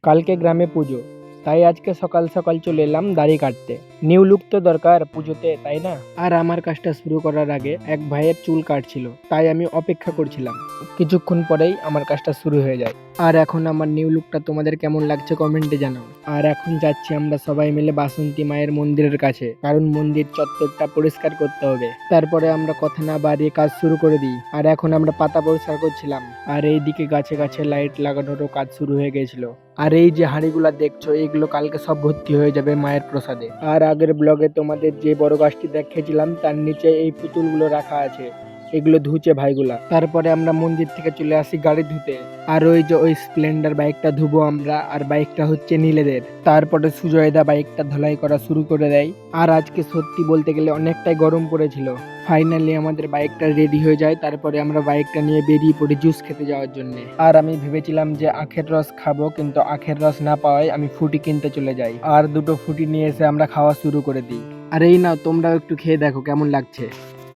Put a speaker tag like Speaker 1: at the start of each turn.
Speaker 1: কালকে গ্রামে পুজো, তাই আজকে সকাল সকাল চলে এলাম দাড়ি কাটতে। নিউ লুক তো দরকার পুজোতে, তাই না? আর আমার কাজটা শুরু করার আগে এক ভাইয়ের চুল কাটছিল, তাই আমি অপেক্ষা করছিলাম। কিছুক্ষণ পরেই আমার কাজটা শুরু হয়ে যায়। আর এখন আমার নিউ লুকটা তোমাদের কেমন লাগছে কমেন্টে জানাও। আর এখন যাচ্ছি আমরা সবাই মিলে বাসন্তী মায়ের মন্দিরের কাছে, কারণ মন্দির চত্বরটা পরিষ্কার করতে হবে। তারপরে আমরা কথা না বাড়িয়ে কাজ শুরু করে দিই। আর এখন আমরা পাতা পরিষ্কার করছিলাম, আর এইদিকে গাছে গাছে লাইট লাগানোরও কাজ শুরু হয়ে গেছিল। আর এই যে হাঁড়িগুলা দেখছো, এগুলো কালকে সব ভর্তি হয়ে যাবে মায়ের প্রসাদে। আর আগের ব্লগে তোমাদের যে বড় গাছটি দেখিয়েছিলাম তার নিচে এই পুতুলগুলো রাখা আছে, এগুলো ধুচ্ছে ভাইগুলা। তারপরে আমরা মন্দির থেকে চলে আসি গাড়ি ধুতে। আর ওই যে ওই স্প্লেন্ডার বাইকটা ধুবো আমরা, আর বাইকটা হচ্ছে নীলেদের। তারপরে সুজয়দা বাইকটা ধোলাই করা শুরু করে দেয়। আর আজকে সত্যি বলতে গেলে অনেকটাই গরম পড়েছিল। ফাইনালি আমাদের বাইকটা রেডি হয়ে যায়, তারপরে আমরা বাইকটা নিয়ে বেরিয়ে পড়ি জুস খেতে যাওয়ার জন্য। আর আমি ভেবেছিলাম যে আখের রস খাবো, কিন্তু আখের রস না পাওয়ায় আমি ফ্রুটি কিনতে চলে যাই। আর দুটো ফ্রুটি নিয়ে এসে আমরা খাওয়া শুরু করে দিই। আর এই নাও, তোমরাও একটু খেয়ে দেখো কেমন লাগছে।